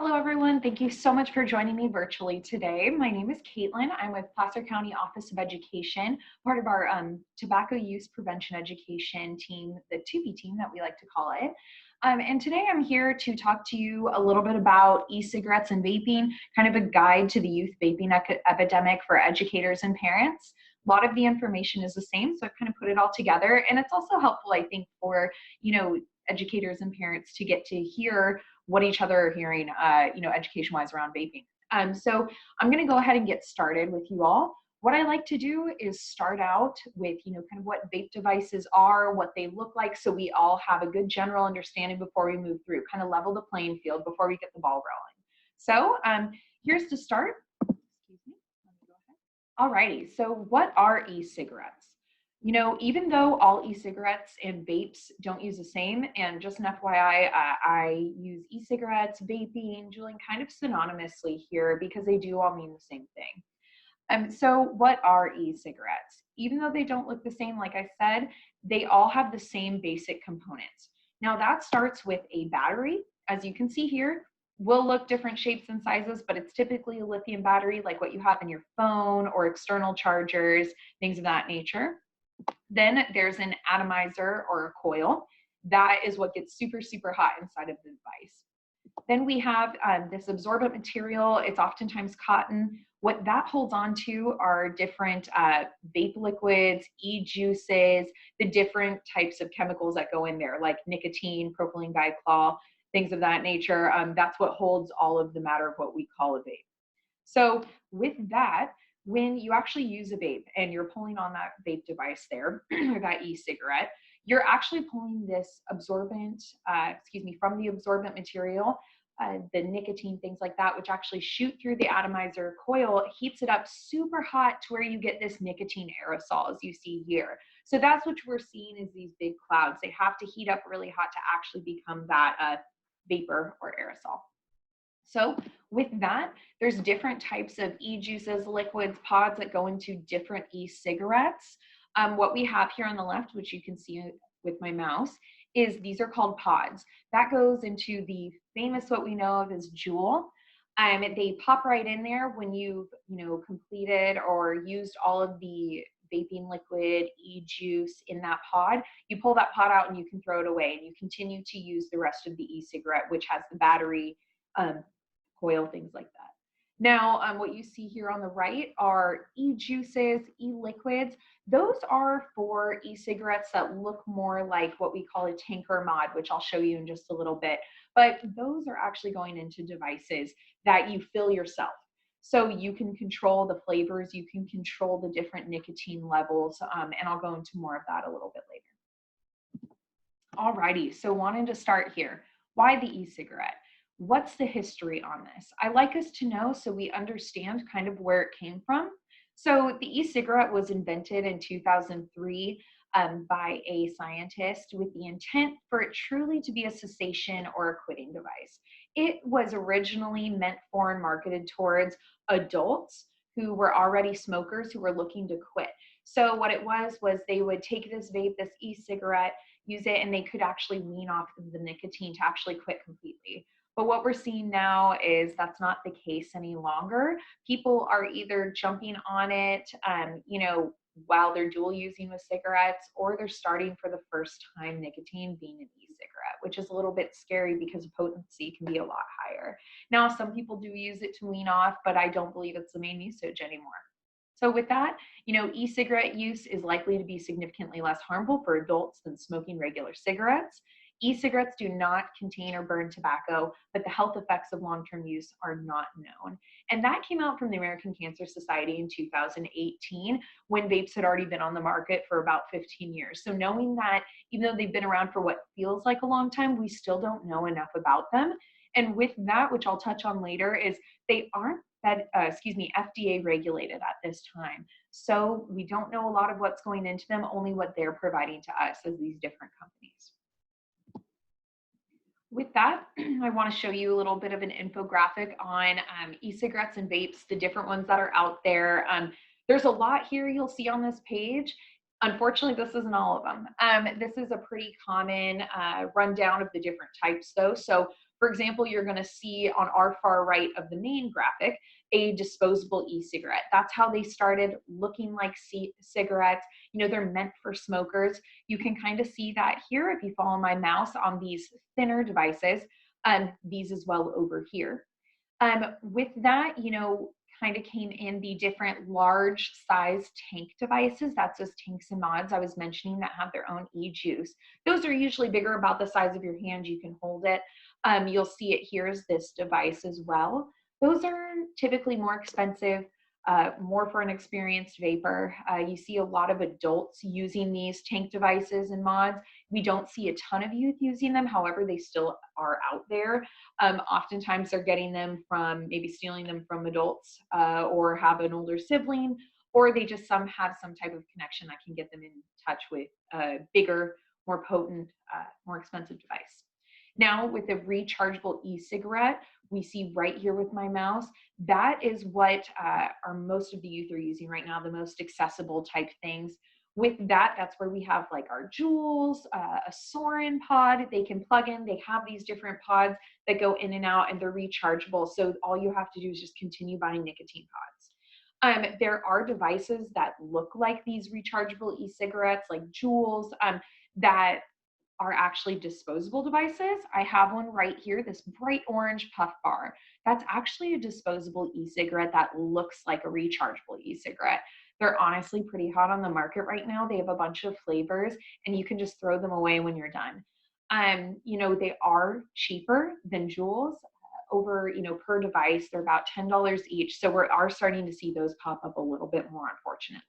Hello, everyone. Thank you so much for joining me virtually today. My name is Caitlin. I'm with Placer County Office of Education, part of our tobacco use prevention education team, the 2B team that we like to call it. And today I'm here to talk to you a little bit about e-cigarettes and vaping, kind of a guide to the youth vaping epidemic for educators and parents. A lot of the information is the same, so I've kind of put it all together. And it's also helpful, I think, for, educators and parents to get to hear what each other are hearing, education-wise around vaping. So I'm going to go ahead and get started with you all. What I like to do is start out with, kind of what vape devices are, what they look like, so we all have a good general understanding before we move through, kind of level the playing field before we get the ball rolling. So here's to start. Excuse me. Let me go ahead. Alrighty. So what are e-cigarettes? Even though all e-cigarettes and vapes don't use the same, and just an FYI, I use e-cigarettes, vaping, juuling kind of synonymously here because they do all mean the same thing. So what are e-cigarettes? Even though they don't look the same, like I said, they all have the same basic components. Now that starts with a battery. As you can see here, will look different shapes and sizes, but it's typically a lithium battery like what you have in your phone or external chargers, things of that nature. Then there's an atomizer or a coil. That is what gets super, super hot inside of the device. Then we have this absorbent material. It's oftentimes cotton. What that holds on to are different vape liquids, e-juices, the different types of chemicals that go in there, like nicotine, propylene glycol, things of that nature. That's what holds all of the matter of what we call a vape. So with that, when you actually use a vape and you're pulling on that vape device there, or that e-cigarette, you're actually pulling this absorbent, from the absorbent material, the nicotine, things like that, which actually shoot through the atomizer coil, heats it up super hot to where you get this nicotine aerosol, as you see here. So that's what we're seeing is these big clouds. They have to heat up really hot to actually become that vapor or aerosol. So with that, there's different types of e-juices, liquids, pods that go into different e-cigarettes. What we have here on the left, which you can see with my mouse, is these are called pods. That goes into the famous, what we know of as Juul. They pop right in there when you've completed or used all of the vaping liquid, e-juice in that pod. You pull that pod out and you can throw it away, and you continue to use the rest of the e-cigarette, which has the battery, coil, things like that. Now, what you see here on the right are e-juices, e-liquids. Those are for e-cigarettes that look more like what we call a tanker mod, which I'll show you in just a little bit. But those are actually going into devices that you fill yourself. So you can control the flavors, you can control the different nicotine levels, and I'll go into more of that a little bit later. Alrighty, so wanting to start here. Why the e-cigarette? What's the history on this? I like us to know so we understand kind of where it came from. So the e-cigarette was invented in 2003 by a scientist with the intent for it truly to be a cessation or a quitting device. It was originally meant for and marketed towards adults who were already smokers who were looking to quit. So what it was they would take this vape, this e-cigarette, use it, and they could actually wean off of the nicotine to actually quit completely. But what we're seeing now is that's not the case any longer. People are either jumping on it, while they're dual using with cigarettes, or they're starting for the first time nicotine being an e-cigarette, which is a little bit scary because the potency can be a lot higher. Now, some people do use it to wean off, but I don't believe it's the main usage anymore. So with that, e-cigarette use is likely to be significantly less harmful for adults than smoking regular cigarettes. E-cigarettes do not contain or burn tobacco, but the health effects of long-term use are not known. And that came out from the American Cancer Society in 2018, when vapes had already been on the market for about 15 years. So knowing that, even though they've been around for what feels like a long time, we still don't know enough about them. And with that, which I'll touch on later, is they aren't FDA regulated at this time. So we don't know a lot of what's going into them, only what they're providing to us as these different companies. With that, I want to show you a little bit of an infographic on e-cigarettes and vapes, the different ones that are out there. There's a lot here you'll see on this page. Unfortunately, this isn't all of them. This is a pretty common rundown of the different types though. So For example, you're going to see on our far right of the main graphic a disposable e-cigarette. That's how they started looking like cigarettes. You know, they're meant for smokers. You can kind of see that here if you follow my mouse on these thinner devices, these as well over here. With that, you know, kind of came in the different large size tank devices. That's those tanks and mods I was mentioning that have their own e-juice. Those are usually bigger, about the size of your hand. You can hold it. You'll see it here is this device as well. Those are typically more expensive, more for an experienced vapor. You see a lot of adults using these tank devices and mods. We don't see a ton of youth using them. However, they still are out there. Oftentimes they're getting them from, maybe stealing them from adults, or have an older sibling, or they just have some type of connection that can get them in touch with a bigger, more potent, more expensive device. Now with the rechargeable e-cigarette, we see right here with my mouse, that is what are most of the youth are using right now, the most accessible type things. With that, that's where we have like our Juuls, a Soren pod they can plug in. They have these different pods that go in and out, and they're rechargeable. So all you have to do is just continue buying nicotine pods. There are devices that look like these rechargeable e-cigarettes, like Juuls, that are actually disposable devices. I have one right here, this bright orange puff bar. That's actually a disposable e-cigarette that looks like a rechargeable e-cigarette. They're honestly pretty hot on the market right now. They have a bunch of flavors and you can just throw them away when you're done. You know, they are cheaper than Juuls. Over, you know, per device, they're about $10 each. So we are starting to see those pop up a little bit more, unfortunately.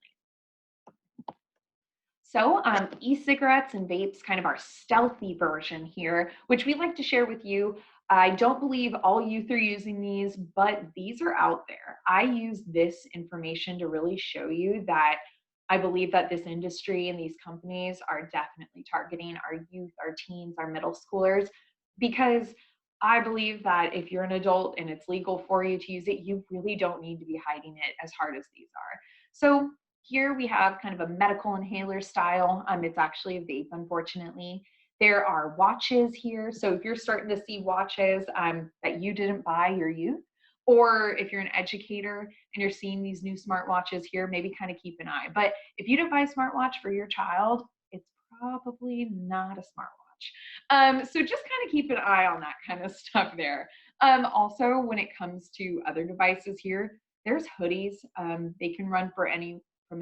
So e-cigarettes and vapes, kind of our stealthy version here, which we like to share with you. I don't believe all youth are using these, but these are out there. I use this information to really show you that I believe that this industry and these companies are definitely targeting our youth, our teens, our middle schoolers, because I believe that if you're an adult and it's legal for you to use it, you really don't need to be hiding it as hard as these are. So here we have kind of a medical inhaler style. It's actually a vape, unfortunately. There are watches here. So if you're starting to see watches that you didn't buy your youth, or if you're an educator and you're seeing these new smartwatches here, maybe kind of keep an eye. But if you didn't buy a smartwatch for your child, it's probably not a smartwatch. So just kind of keep an eye on that kind of stuff there. Also, when it comes to other devices here, there's hoodies. They can run from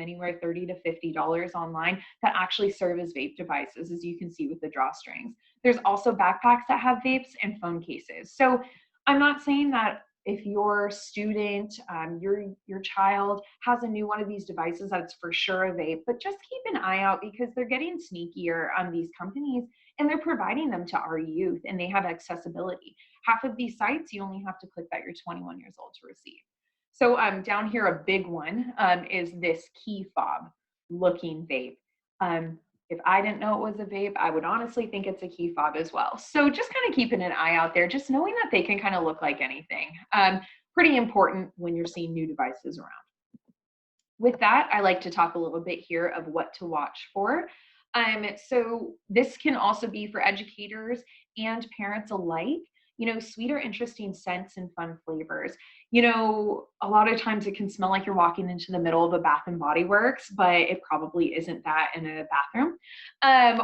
anywhere $30 to $50 online that actually serve as vape devices, as you can see with the drawstrings. There's also backpacks that have vapes and phone cases. So I'm not saying that if your student, your child has a new one of these devices, that's for sure a vape, but just keep an eye out because they're getting sneakier on these companies and they're providing them to our youth and they have accessibility. Half of these sites, you only have to click that you're 21 years old to receive. So down here, a big one is this key fob looking vape. If I didn't know it was a vape, I would honestly think it's a key fob as well. So just kind of keeping an eye out there, just knowing that they can kind of look like anything. Pretty important when you're seeing new devices around. With that, I like to talk a little bit here of what to watch for. So this can also be for educators and parents alike. You know, sweet or interesting scents and fun flavors. You know, a lot of times it can smell like you're walking into the middle of a Bath and Body Works, but it probably isn't that in a bathroom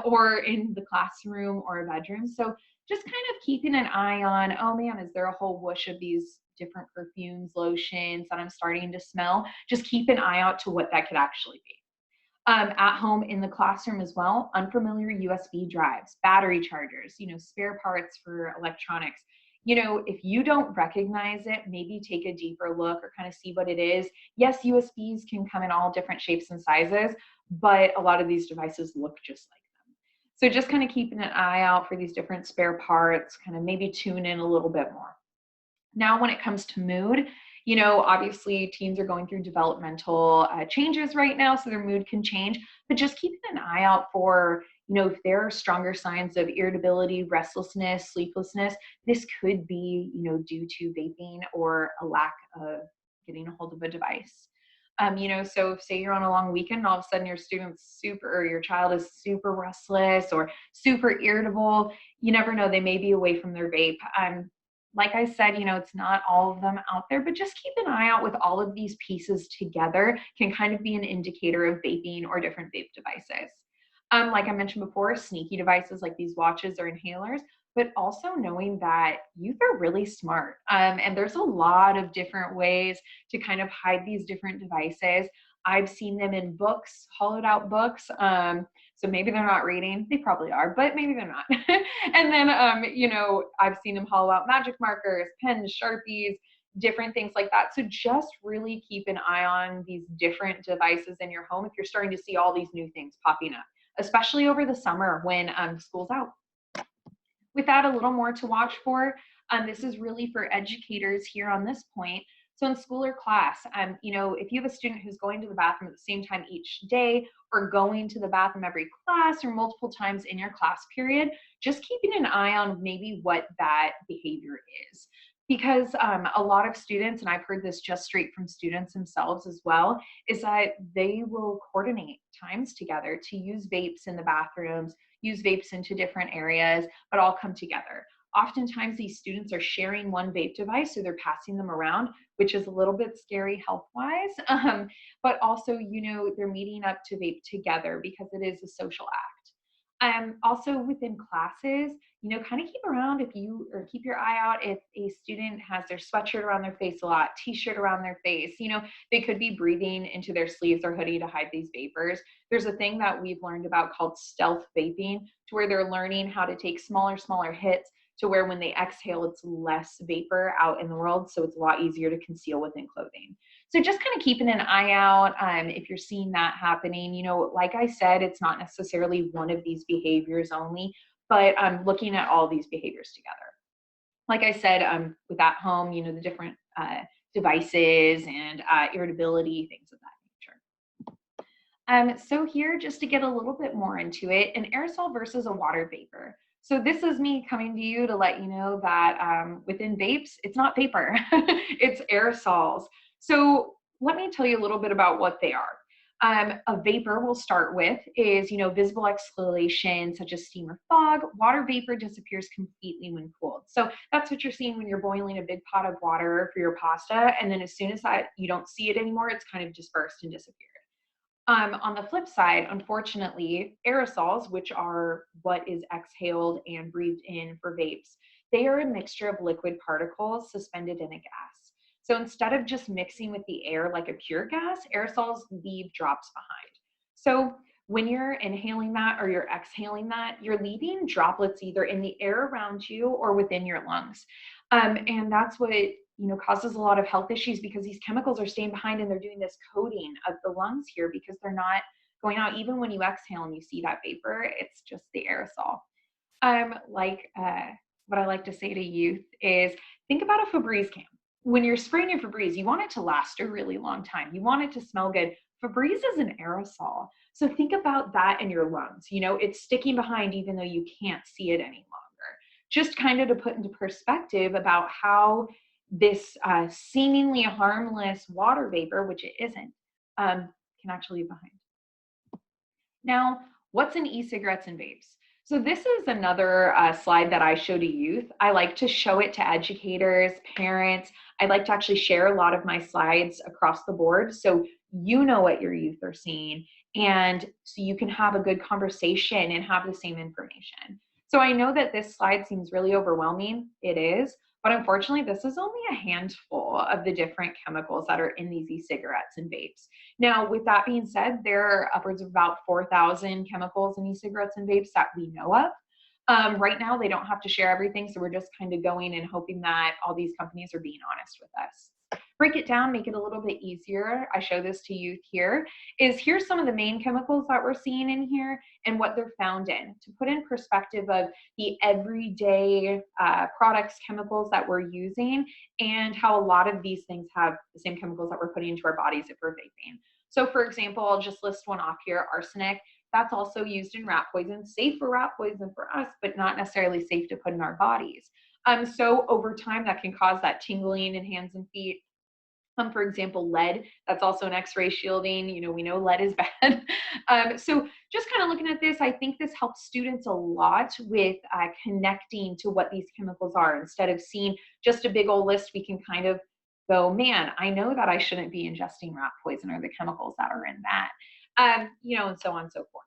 or in the classroom or a bedroom. So just kind of keeping an eye on, oh man, is there a whole whoosh of these different perfumes, lotions that I'm starting to smell? Just keep an eye out to what that could actually be. At home in the classroom as well, unfamiliar USB drives, battery chargers, you know, spare parts for electronics. You know, if you don't recognize it, maybe take a deeper look or kind of see what it is. Yes, USBs can come in all different shapes and sizes, but a lot of these devices look just like them. So just kind of keeping an eye out for these different spare parts, kind of maybe tune in a little bit more. Now, when it comes to mood, you know, obviously teens are going through developmental changes right now, so their mood can change, but just keeping an eye out for, you know, if there are stronger signs of irritability, restlessness, sleeplessness, this could be, you know, due to vaping or a lack of getting a hold of a device. So say you're on a long weekend and all of a sudden your child is super restless or super irritable. You never know, they may be away from their vape. Like I said, it's not all of them out there, but just keep an eye out with all of these pieces together can kind of be an indicator of vaping or different vape devices. Like I mentioned before, sneaky devices like these watches or inhalers, but also knowing that youth are really smart. And there's a lot of different ways to kind of hide these different devices. I've seen them in books, hollowed out books. So maybe they're not reading. They probably are, but maybe they're not. And then, I've seen them hollow out magic markers, pens, Sharpies, different things like that. So just really keep an eye on these different devices in your home if you're starting to see all these new things popping up, especially over the summer when school's out. With that, a little more to watch for. This is really for educators here on this point. So in school or class, if you have a student who's going to the bathroom at the same time each day or going to the bathroom every class or multiple times in your class period, just keeping an eye on maybe what that behavior is. Because a lot of students, and I've heard this just straight from students themselves as well, is that they will coordinate times together to use vapes in the bathrooms, use vapes into different areas, but all come together. Oftentimes these students are sharing one vape device, so they're passing them around, which is a little bit scary health-wise, but also, they're meeting up to vape together because it is a social act. Also within classes, kind of keep your eye out if a student has their sweatshirt around their face a lot, t-shirt around their face, they could be breathing into their sleeves or hoodie to hide these vapors. There's a thing that we've learned about called stealth vaping, to where they're learning how to take smaller hits to where when they exhale, it's less vapor out in the world. So it's a lot easier to conceal within clothing. So just kind of keeping an eye out if you're seeing that happening. Like I said, it's not necessarily one of these behaviors only, but looking at all these behaviors together. Like I said, with at home, the different devices and irritability, things of that nature. So here, just to get a little bit more into it, an aerosol versus a water vapor. So this is me coming to you to let you know that within vapes, it's not vapor, it's aerosols. So let me tell you a little bit about what they are. A vapor we'll start with is, visible exhalation such as steam or fog. Water vapor disappears completely when cooled. So that's what you're seeing when you're boiling a big pot of water for your pasta. And then as soon as that you don't see it anymore, it's kind of dispersed and disappeared. On the flip side, unfortunately, aerosols, which are what is exhaled and breathed in for vapes, they are a mixture of liquid particles suspended in a gas. So instead of just mixing with the air like a pure gas, aerosols leave drops behind. So when you're inhaling that or you're exhaling that, you're leaving droplets either in the air around you or within your lungs. And that's what causes a lot of health issues, because these chemicals are staying behind and they're doing this coating of the lungs here because they're not going out. Even when you exhale and you see that vapor, it's just the aerosol. What I like to say to youth is, think about a Febreze can. When you're spraying your Febreze, you want it to last a really long time. You want it to smell good. Febreze is an aerosol. So think about that in your lungs. It's sticking behind even though you can't see it any longer. Just kind of to put into perspective about how this seemingly harmless water vapor, which it isn't, can actually leave behind. Now, what's in e-cigarettes and vapes? So this is another slide that I show to youth. I like to show it to educators, parents. I like to actually share a lot of my slides across the board so you know what your youth are seeing, and so you can have a good conversation and have the same information. So I know that this slide seems really overwhelming. It is. But unfortunately, this is only a handful of the different chemicals that are in these e-cigarettes and vapes. Now, with that being said, there are upwards of about 4,000 chemicals in e-cigarettes and vapes that we know of. Right now, they don't have to share everything, so we're just kind of going and hoping that all these companies are being honest with us. Break it down, make it a little bit easier. I show this to youth here. Here's some of the main chemicals that we're seeing in here and what they're found in, to put in perspective of the everyday products, chemicals that we're using, and how a lot of these things have the same chemicals that we're putting into our bodies if we're vaping. So for example, I'll just list one off here, arsenic. That's also used in rat poison, safe for rat poison for us, but not necessarily safe to put in our bodies. So over time, that can cause that tingling in hands and feet, For example, lead, that's also an X-ray shielding. We know lead is bad. So just kind of looking at this, I think this helps students a lot with connecting to what these chemicals are. Instead of seeing just a big old list, we can kind of go, man, I know that I shouldn't be ingesting rat poison or the chemicals that are in that, and so on and so forth.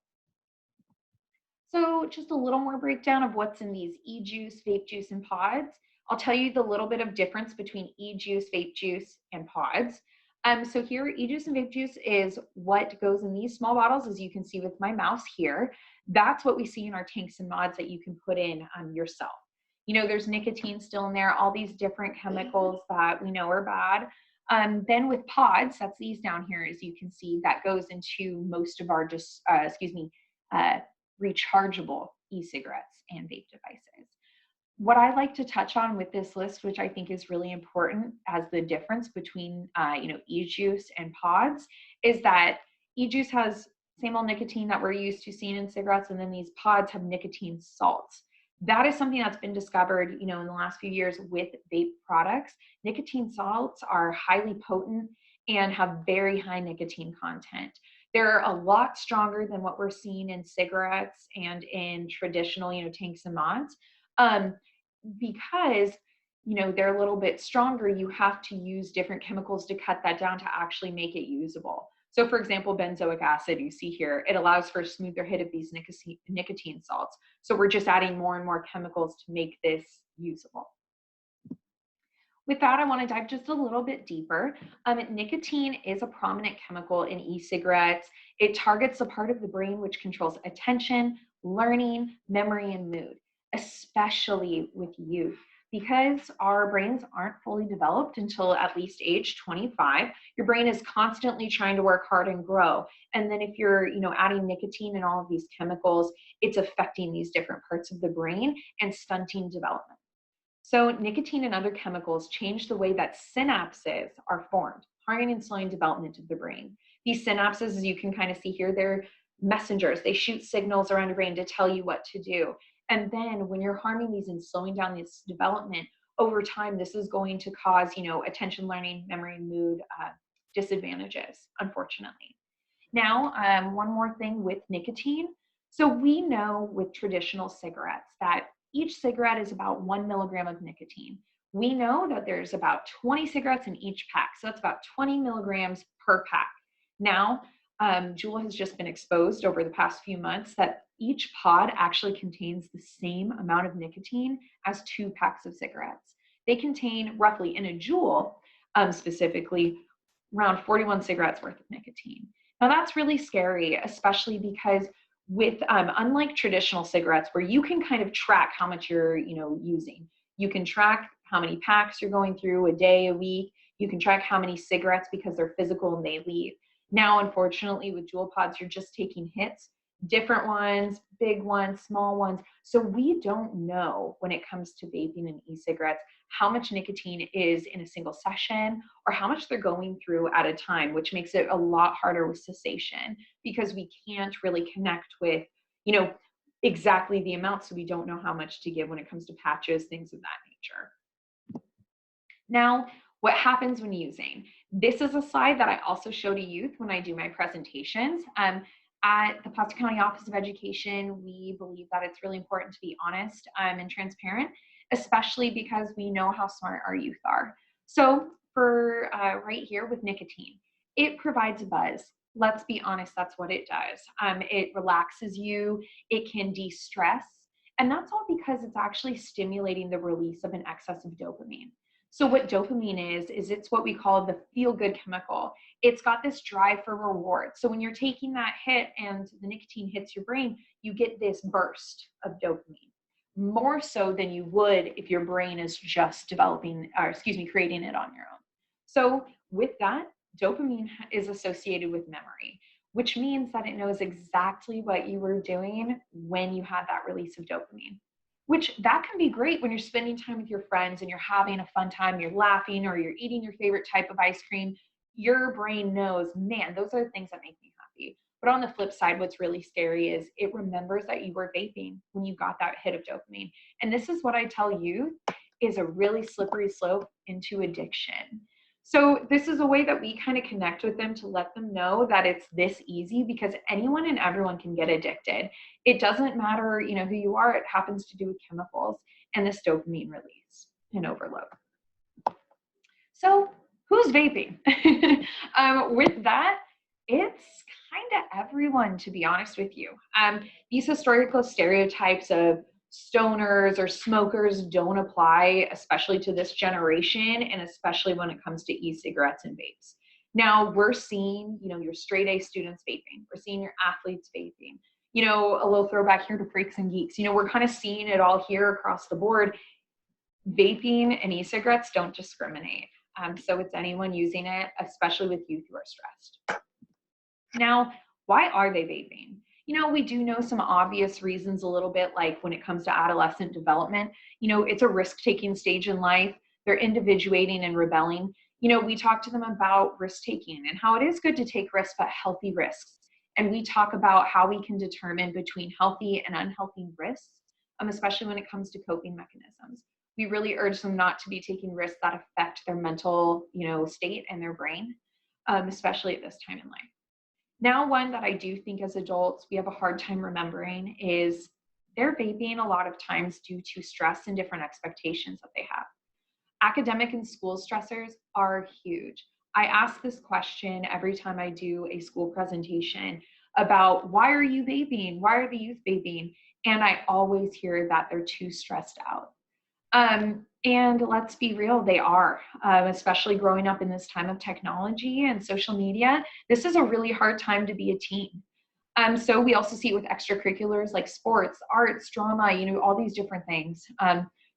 So just a little more breakdown of what's in these e-juice, vape juice, and pods. I'll tell you the little bit of difference between e-juice, vape juice, and pods. So here, e-juice and vape juice is what goes in these small bottles, as you can see with my mouse here. That's what we see in our tanks and mods that you can put in yourself. There's nicotine still in there, all these different chemicals that we know are bad. Then with pods, that's these down here, as you can see, that goes into most of our rechargeable e-cigarettes and vape devices. What I like to touch on with this list, which I think is really important as the difference between e-juice and pods, is that e-juice has same old nicotine that we're used to seeing in cigarettes, and then these pods have nicotine salts. That is something that's been discovered, in the last few years with vape products. Nicotine salts are highly potent and have very high nicotine content. They're a lot stronger than what we're seeing in cigarettes and in traditional, tanks and mods. Because they're a little bit stronger, you have to use different chemicals to cut that down to actually make it usable. So for example, benzoic acid, you see here, it allows for a smoother hit of these nicotine salts. So we're just adding more and more chemicals to make this usable. With that, I want to dive just a little bit deeper. Nicotine is a prominent chemical in e-cigarettes. It targets the part of the brain which controls attention, learning, memory, and mood, especially with youth. Because our brains aren't fully developed until at least age 25, your brain is constantly trying to work hard and grow. And then if you're, adding nicotine and all of these chemicals, it's affecting these different parts of the brain and stunting development. So nicotine and other chemicals change the way that synapses are formed, harming and slowing development of the brain. These synapses, as you can kind of see here, they're messengers. They shoot signals around your brain to tell you what to do. And then when you're harming these and slowing down this development, over time, this is going to cause, attention, learning, memory, mood disadvantages, unfortunately. Now, one more thing with nicotine. So we know with traditional cigarettes that each cigarette is about 1 milligram of nicotine. We know that there's about 20 cigarettes in each pack. So that's about 20 milligrams per pack. Now, Juul has just been exposed over the past few months that each pod actually contains the same amount of nicotine as 2 packs of cigarettes. They contain roughly, in a Juul specifically, around 41 cigarettes worth of nicotine. Now that's really scary, especially because with unlike traditional cigarettes where you can kind of track how much you're using. You can track how many packs you're going through a day, a week. You can track how many cigarettes because they're physical and they leave. Now, unfortunately, with Juul pods, you're just taking hits, different ones, big ones, small ones. So we don't know when it comes to vaping and e-cigarettes how much nicotine is in a single session or how much they're going through at a time, which makes it a lot harder with cessation because we can't really connect with, exactly the amount. So we don't know how much to give when it comes to patches, things of that nature. Now, what happens when using? This is a slide that I also show to youth when I do my presentations. At the Placer County Office of Education, we believe that it's really important to be honest and transparent, especially because we know how smart our youth are. So for right here with nicotine, it provides a buzz. Let's be honest, that's what it does. It relaxes you, it can de-stress, and that's all because it's actually stimulating the release of an excess of dopamine. So what dopamine is it's what we call the feel-good chemical. It's got this drive for reward. So when you're taking that hit and the nicotine hits your brain, you get this burst of dopamine, more so than you would if your brain is just creating it on your own. So with that, dopamine is associated with memory, which means that it knows exactly what you were doing when you had that release of dopamine. Which that can be great when you're spending time with your friends and you're having a fun time, you're laughing or you're eating your favorite type of ice cream. Your brain knows, man, those are the things that make me happy. But on the flip side, what's really scary is it remembers that you were vaping when you got that hit of dopamine. And this is what I tell you is a really slippery slope into addiction. So this is a way that we kind of connect with them to let them know that it's this easy, because anyone and everyone can get addicted. It doesn't matter, who you are. It happens to do with chemicals and this dopamine release and overload. So who's vaping? With that, it's kind of everyone, to be honest with you. These historical stereotypes of stoners or smokers don't apply, especially to this generation, and especially when it comes to e-cigarettes and vapes. Now we're seeing, your straight A students vaping. We're seeing your athletes vaping. A little throwback here to freaks and geeks. We're kind of seeing it all here across the board. Vaping and e-cigarettes don't discriminate. So it's anyone using it, especially with youth who are stressed. Now, why are they vaping? We do know some obvious reasons a little bit, like when it comes to adolescent development, it's a risk-taking stage in life. They're individuating and rebelling. We talk to them about risk-taking and how it is good to take risks, but healthy risks. And we talk about how we can determine between healthy and unhealthy risks, especially when it comes to coping mechanisms. We really urge them not to be taking risks that affect their mental, state and their brain, especially at this time in life. Now, one that I do think as adults we have a hard time remembering is they're vaping a lot of times due to stress and different expectations that they have. Academic and school stressors are huge. I ask this question every time I do a school presentation about why are you vaping? Why are the youth vaping? And I always hear that they're too stressed out. And let's be real, they are, especially growing up in this time of technology and social media. This is a really hard time to be a teen. So we also see it with extracurriculars like sports, arts, drama, all these different things.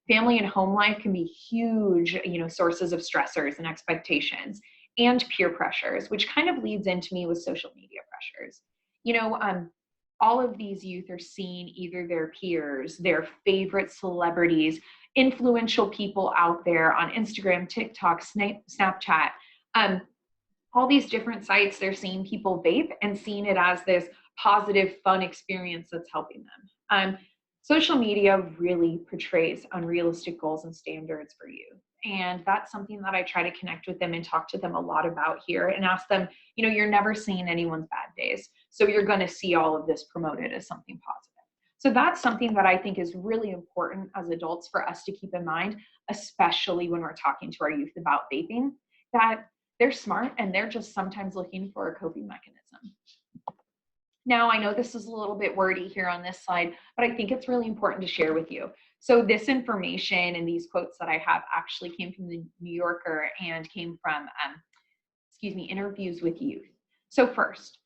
Family and home life can be huge, sources of stressors and expectations, and peer pressures, which kind of leads into me with social media pressures. All of these youth are seeing either their peers, their favorite celebrities, influential people out there on Instagram, TikTok, Snapchat, all these different sites. They're seeing people vape and seeing it as this positive, fun experience that's helping them. Social media really portrays unrealistic goals and standards for you. And that's something that I try to connect with them and talk to them a lot about here and ask them, you're never seeing anyone's bad days. So you're going to see all of this promoted as something positive. So that's something that I think is really important as adults for us to keep in mind, especially when we're talking to our youth about vaping, that they're smart and they're just sometimes looking for a coping mechanism. Now, I know this is a little bit wordy here on this slide, but I think it's really important to share with you. So this information and these quotes that I have actually came from the New Yorker and came from, interviews with youth. So first,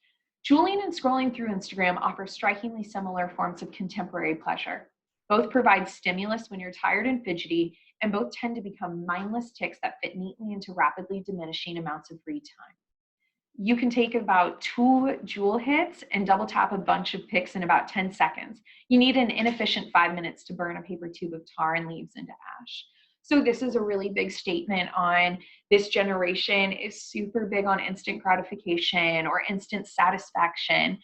juuling and scrolling through Instagram offer strikingly similar forms of contemporary pleasure. Both provide stimulus when you're tired and fidgety, and both tend to become mindless tics that fit neatly into rapidly diminishing amounts of free time. You can take about 2 Juul hits and double tap a bunch of pics in about 10 seconds. You need an inefficient 5 minutes to burn a paper tube of tar and leaves into ash. So this is a really big statement on this generation is super big on instant gratification or instant satisfaction.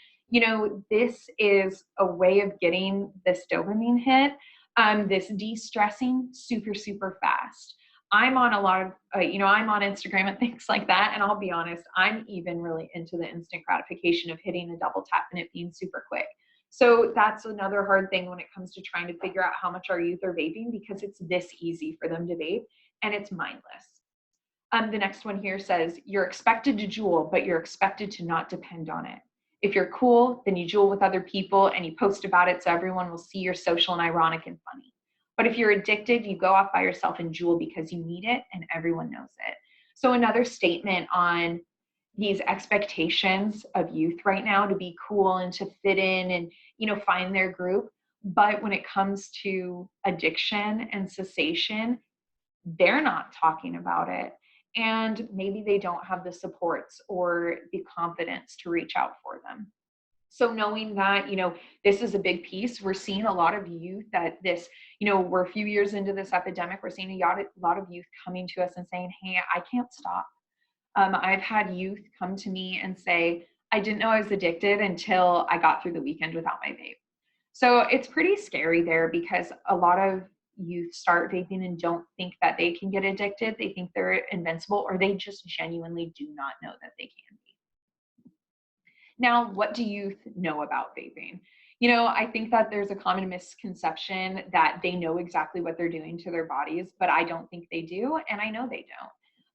This is a way of getting this dopamine hit, this de-stressing super, super fast. I'm on a lot of, I'm on Instagram and things like that. And I'll be honest, I'm even really into the instant gratification of hitting a double tap and it being super quick. So that's another hard thing when it comes to trying to figure out how much our youth are vaping, because it's this easy for them to vape and it's mindless. The next one here says, you're expected to juul, but you're expected to not depend on it. If you're cool, then you juul with other people and you post about it so everyone will see you're social and ironic and funny. But if you're addicted, you go off by yourself and juul because you need it and everyone knows it. So another statement on these expectations of youth right now to be cool and to fit in and, find their group. But when it comes to addiction and cessation, they're not talking about it. And maybe they don't have the supports or the confidence to reach out for them. So knowing that, this is a big piece, we're seeing a lot of youth that this, we're a few years into this epidemic, we're seeing a lot of youth coming to us and saying, hey, I can't stop. I've had youth come to me and say, I didn't know I was addicted until I got through the weekend without my vape. So it's pretty scary there, because a lot of, youth start vaping and don't think that they can get addicted. They think they're invincible, or they just genuinely do not know that they can be. Now, what do youth know about vaping? I think that there's a common misconception that they know exactly what they're doing to their bodies, but I don't think they do, and I know they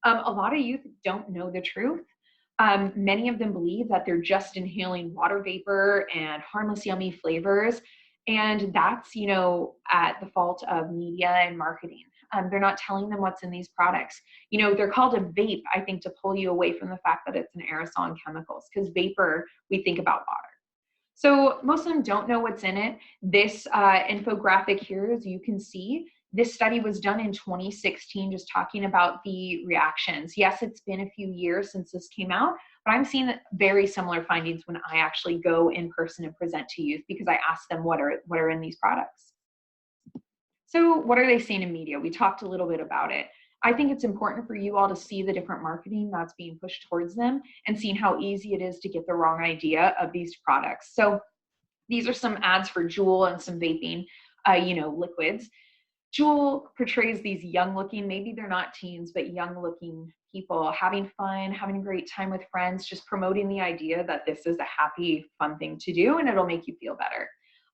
don't. A lot of youth don't know the truth. Many of them believe that they're just inhaling water vapor and harmless, yummy flavors, and that's at the fault of media and marketing. They're not telling them what's in these products. They're called a vape, I think, to pull you away from the fact that it's an aerosol and chemicals, because vapor, we think about water. So most of them don't know what's in it. This infographic here, as you can see, this study was done in 2016, just talking about the reactions. Yes, it's been a few years since this came out, but I'm seeing very similar findings when I actually go in person and present to youth, because I ask them what are in these products. So what are they seeing in media? We talked a little bit about it. I think it's important for you all to see the different marketing that's being pushed towards them and seeing how easy it is to get the wrong idea of these products. So these are some ads for Juul and some vaping, liquids. Juul portrays these young looking, maybe they're not teens, but young looking people having fun, having a great time with friends, just promoting the idea that this is a happy, fun thing to do and it'll make you feel better.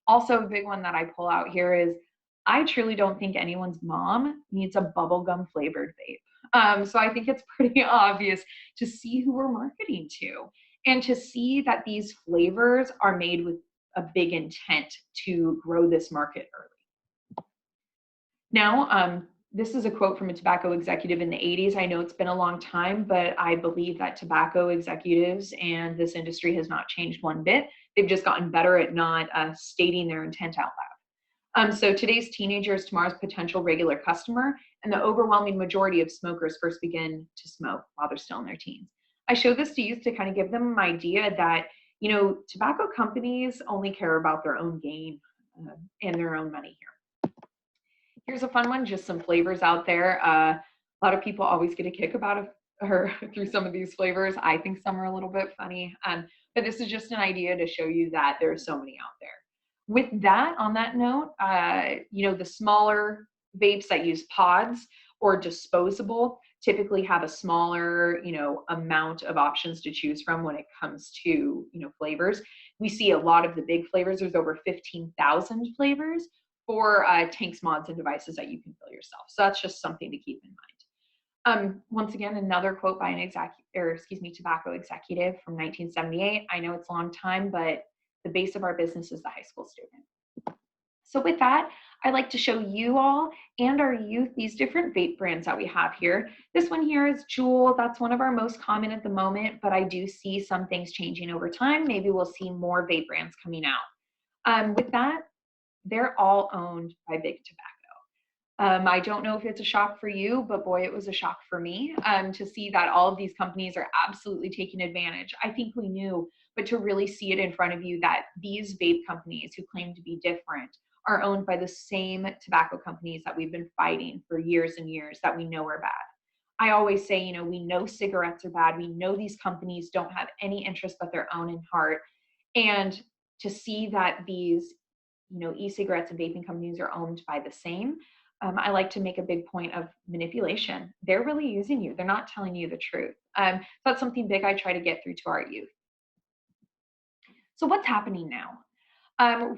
Also, a big one that I pull out here is I truly don't think anyone's mom needs a bubblegum flavored vape. So I think it's pretty obvious to see who we're marketing to and to see that these flavors are made with a big intent to grow this market early. Now, this is a quote from a tobacco executive in the 80s. I know it's been a long time, but I believe that tobacco executives and this industry has not changed one bit. They've just gotten better at not stating their intent out loud. So today's teenager is tomorrow's potential regular customer, and the overwhelming majority of smokers first begin to smoke while they're still in their teens. I show this to youth to kind of give them an idea that, tobacco companies only care about their own gain and their own money here. Here's a fun one, just some flavors out there. A lot of people always get a kick through some of these flavors. I think some are a little bit funny, but this is just an idea to show you that there are so many out there. With that, on that note, the smaller vapes that use pods or disposable typically have a smaller, amount of options to choose from when it comes to, flavors. We see a lot of the big flavors. There's over 15,000 flavors for tanks, mods, and devices that you can fill yourself. So that's just something to keep in mind. Once again, another quote by an tobacco executive from 1978. I know it's a long time, but the base of our business is the high school student. So with that, I'd like to show you all and our youth these different vape brands that we have here. This one here is Juul. That's one of our most common at the moment, but I do see some things changing over time. Maybe we'll see more vape brands coming out. With that, they're all owned by Big Tobacco. I don't know if it's a shock for you, but boy, it was a shock for me to see that all of these companies are absolutely taking advantage. I think we knew, but to really see it in front of you that these vape companies who claim to be different are owned by the same tobacco companies that we've been fighting for years and years that we know are bad. I always say, we know cigarettes are bad. We know these companies don't have any interest but their own in heart. And to see that these, e-cigarettes and vaping companies are owned by the same, I like to make a big point of manipulation. They're really using you. They're not telling you the truth. So that's something big I try to get through to our youth. So what's happening now?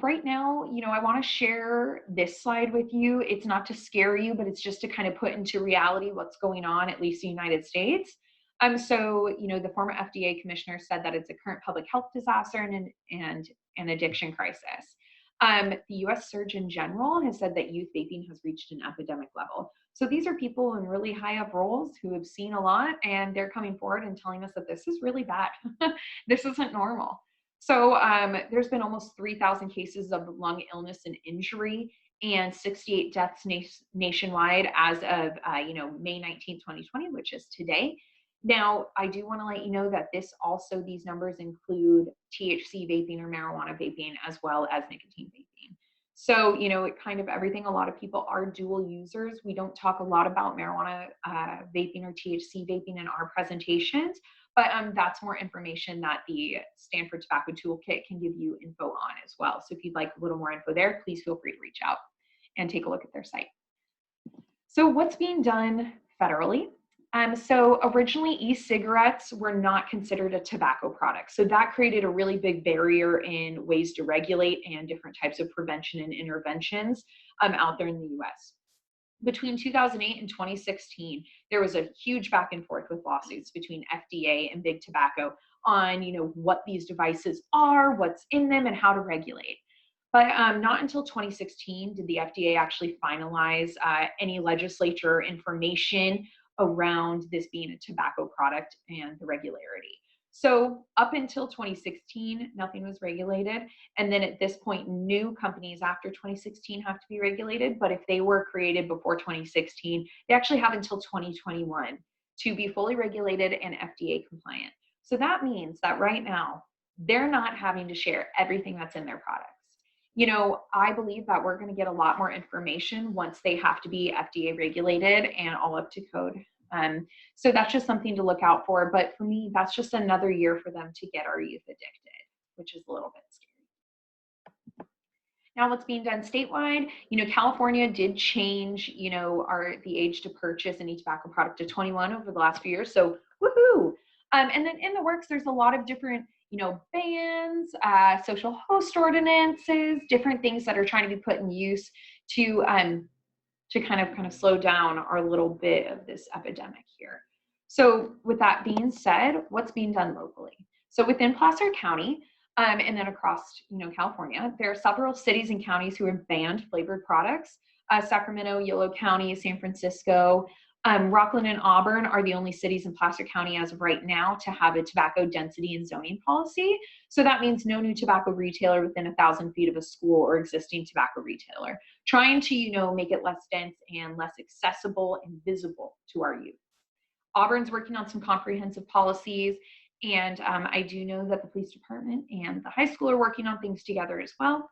Right now, I want to share this slide with you. It's not to scare you, but it's just to kind of put into reality what's going on, at least in the United States. So, the former FDA commissioner said that it's a current public health disaster and an addiction crisis. The US Surgeon General has said that youth vaping has reached an epidemic level. So these are people in really high up roles who have seen a lot, and they're coming forward and telling us that this is really bad. This isn't normal. So there's been almost 3,000 cases of lung illness and injury and 68 deaths nationwide as of May 19, 2020, which is today. Now, I do want to let you know that these numbers include THC vaping or marijuana vaping as well as nicotine vaping. So, it kind of everything. A lot of people are dual users. We don't talk a lot about marijuana vaping or THC vaping in our presentations, but that's more information that the Stanford Tobacco Toolkit can give you info on as well. So if you'd like a little more info there, please feel free to reach out and take a look at their site. So what's being done federally? So originally e-cigarettes were not considered a tobacco product. So that created a really big barrier in ways to regulate and different types of prevention and interventions out there in the US. Between 2008 and 2016, there was a huge back and forth with lawsuits between FDA and big tobacco on, what these devices are, what's in them, and how to regulate. But not until 2016 did the FDA actually finalize any legislature information around this being a tobacco product and the regularity. So up until 2016, nothing was regulated. And then at this point, new companies after 2016 have to be regulated. But if they were created before 2016, they actually have until 2021 to be fully regulated and FDA compliant. So that means that right now, they're not having to share everything that's in their products. I believe that we're going to get a lot more information once they have to be FDA regulated and all up to code. So that's just something to look out for. But for me, that's just another year for them to get our youth addicted, which is a little bit scary. Now, what's being done statewide? California did change, the age to purchase any tobacco product to 21 over the last few years. So, woohoo! And then in the works, there's a lot of different, bans, social host ordinances, different things that are trying to be put in use to kind of slow down our little bit of this epidemic here. So with that being said, what's being done locally? So within Placer County, and then across California, there are several cities and counties who have banned flavored products. Sacramento, Yolo County, San Francisco, Rockland and Auburn are the only cities in Placer County as of right now to have a tobacco density and zoning policy. So that means no new tobacco retailer within 1,000 feet of a school or existing tobacco retailer, trying to, make it less dense and less accessible and visible to our youth. Auburn's working on some comprehensive policies, and I do know that the police department and the high school are working on things together as well.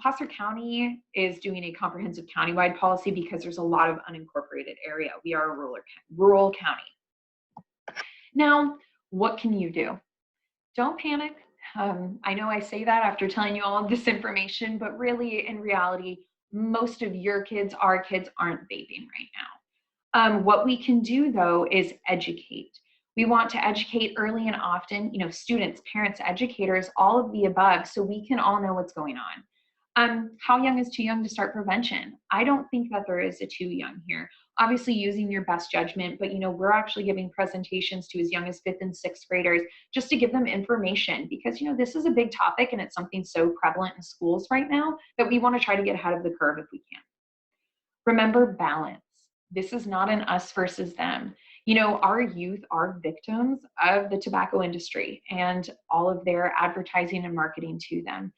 Placer County is doing a comprehensive countywide policy because there's a lot of unincorporated area. We are a rural county. Now, what can you do? Don't panic. I know I say that after telling you all of this information, but really, in reality, most of your kids, our kids, aren't vaping right now. What we can do, though, is educate. We want to educate early and often, students, parents, educators, all of the above, so we can all know what's going on. How young is too young to start prevention? I don't think that there is a too young here. Obviously, using your best judgment, but we're actually giving presentations to as young as 5th and 6th graders just to give them information because this is a big topic and it's something so prevalent in schools right now that we want to try to get ahead of the curve if we can. Remember balance. This is not an us versus them. Our youth are victims of the tobacco industry and all of their advertising and marketing to them.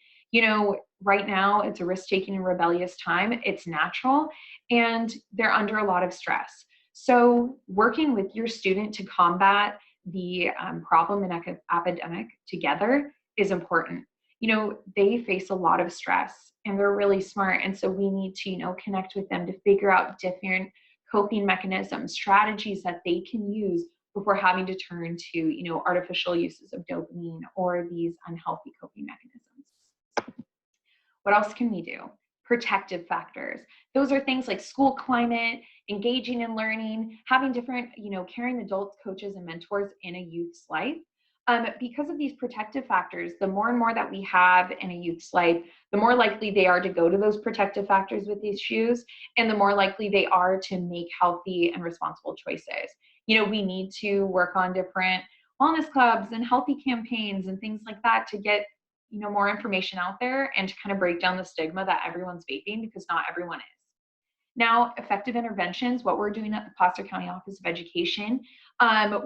Right now it's a risk-taking and rebellious time. It's natural and they're under a lot of stress. So working with your student to combat the problem and epidemic together is important. They face a lot of stress and they're really smart. And so we need to, connect with them to figure out different coping mechanisms, strategies that they can use before having to turn to, artificial uses of dopamine or these unhealthy coping mechanisms. What else can we do? Protective factors. Those are things like school climate, engaging in learning, having different, caring adults, coaches, and mentors in a youth's life. Because of these protective factors, the more and more that we have in a youth's life, the more likely they are to go to those protective factors with these shoes, and the more likely they are to make healthy and responsible choices. We need to work on different wellness clubs and healthy campaigns and things like that to get more information out there and to kind of break down the stigma that everyone's vaping because not everyone is. Now, effective interventions, what we're doing at the Placer County Office of Education,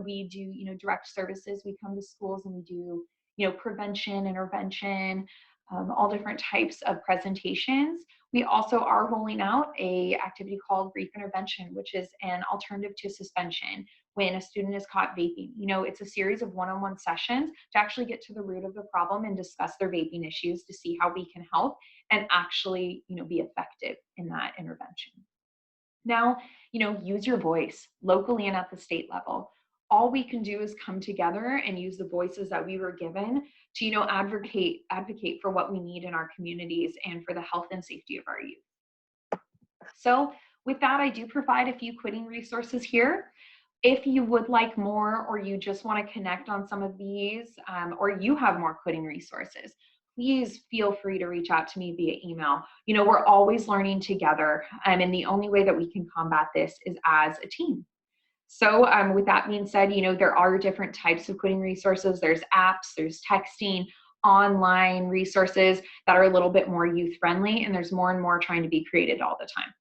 we do, direct services. We come to schools and we do, prevention, intervention, all different types of presentations. We also are rolling out a activity called brief intervention, which is an alternative to suspension when a student is caught vaping. It's a series of one-on-one sessions to actually get to the root of the problem and discuss their vaping issues to see how we can help and actually, be effective in that intervention. Now, use your voice locally and at the state level. All we can do is come together and use the voices that we were given to, advocate for what we need in our communities and for the health and safety of our youth. So With that, I do provide a few quitting resources here. If you would like more, or you just want to connect on some of these, or you have more quitting resources, please feel free to reach out to me via email. You know, we're always learning together, and the only way that we can combat this is as a team. So with that being said, you know, there are different types of quitting resources. There's apps, there's texting, online resources that are a little bit more youth friendly, and there's more and more trying to be created all the time.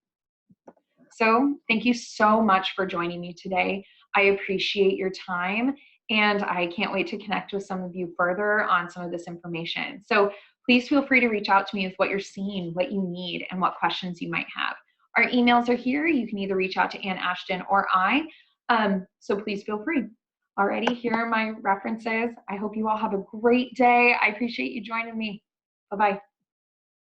So thank you so much for joining me today. I appreciate your time, and I can't wait to connect with some of you further on some of this information. So please feel free to reach out to me with what you're seeing, what you need, and what questions you might have. Our emails are here. You can either reach out to Ann Ashton or I. So please feel free. Alrighty, here are my references. I hope you all have a great day. I appreciate you joining me. Bye-bye.